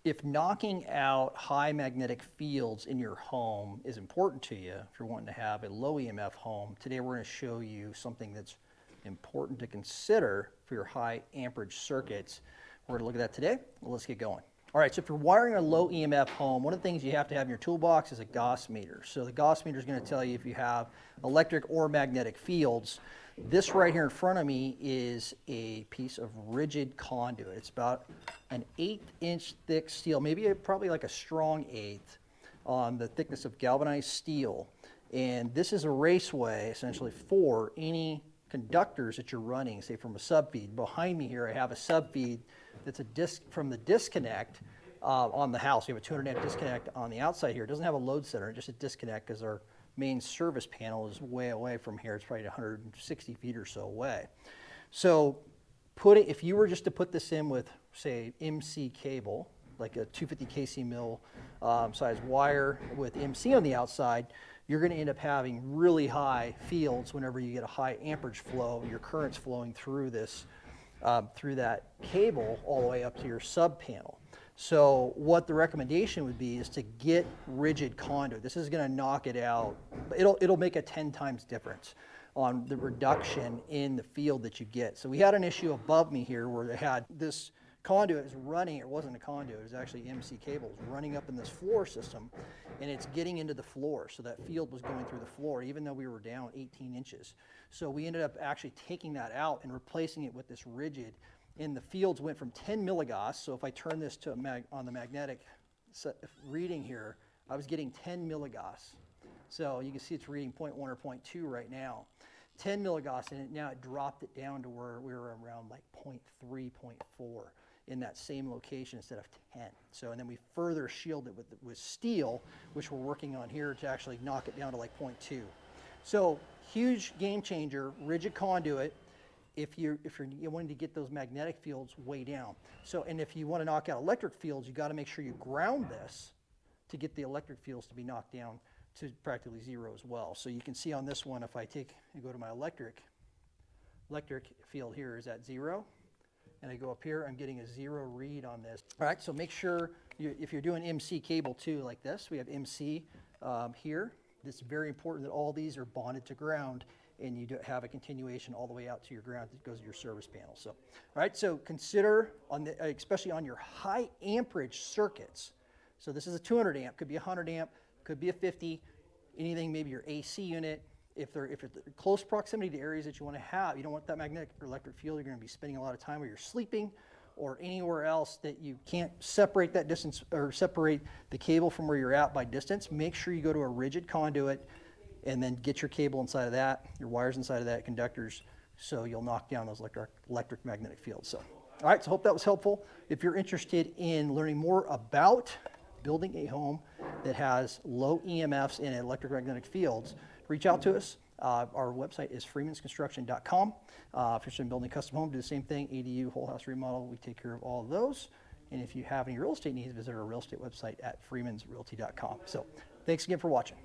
If knocking out high magnetic fields in your home is important to you, if you're wanting to have a low EMF home, today we're going to show you something that's important to consider for your high amperage circuits. We're going to look at that today. Well, let's get going. All right, so if you're wiring a low EMF home, one of the things you have to have in your toolbox is a Gauss meter. So the Gauss meter is going to tell you if you have electric or magnetic fields. This right here in front of me is a piece of rigid conduit. It's about an 1/8-inch thick steel, probably like a strong 1/8 on the thickness of galvanized steel. And this is a raceway essentially for any conductors that you're running, say from a subfeed. Behind me here I have a subfeed that's a disc from the disconnect on the house. We have a 200 amp disconnect on the outside here. It doesn't have a load center, just a disconnect because our main service panel is way away from here. It's probably 160 feet or so away. So if you were just to put this in with, say, MC cable, like a 250 kc mil size wire with MC on the outside, you're going to end up having really high fields whenever you get a high amperage flow. Your current's flowing through this, through that cable all the way up to your sub panel. So what the recommendation would be is to get rigid conduit. This is going to knock it out. It'll make a 10 times difference on the reduction in the field that you get. So we had an issue above me here where they had this conduit is running. It wasn't a conduit. It was actually MC cables running up in this floor system, and it's getting into the floor. So that field was going through the floor, even though we were down 18 inches. So we ended up actually taking that out and replacing it with this rigid. And the fields went from 10 milligauss. So if I turn this to on the magnetic reading here, I was getting 10 milligauss. So you can see it's reading 0.1 or 0.2 right now. 10 milligauss, and now it dropped it down to where we were around like 0.3, 0.4 in that same location instead of 10. So, and then we further shielded it with steel, which we're working on here to actually knock it down to like 0.2. So huge game changer, rigid conduit. If you're wanting to get those magnetic fields way down. So, and if you want to knock out electric fields, you got to make sure you ground this to get the electric fields to be knocked down to practically zero as well. So you can see on this one, if I go to my electric field here is at 0, and I go up here, I'm getting a 0 read on this. All right, so make sure if you're doing MC cable too, like this, we have MC here. It's very important that all these are bonded to ground, and you have a continuation all the way out to your ground that goes to your service panel. So, all right, so consider, especially on your high amperage circuits. So this is a 200 amp, could be a 100 amp, could be a 50, anything, maybe your AC unit. If it's close proximity to areas that you want to have, you don't want that magnetic or electric field, you're going to be spending a lot of time where you're sleeping or anywhere else that you can't separate that distance or separate the cable from where you're at by distance. Make sure you go to a rigid conduit and then get your cable inside of that, your wires inside of that, conductors, so you'll knock down those electric magnetic fields. So, all right, so hope that was helpful. If you're interested in learning more about building a home that has low EMFs and electric magnetic fields, reach out to us. Our website is freemansconstruction.com. If you're interested in building a custom home, do the same thing, ADU, whole house remodel, we take care of all of those. And if you have any real estate needs, visit our real estate website at freemansrealty.com. So thanks again for watching.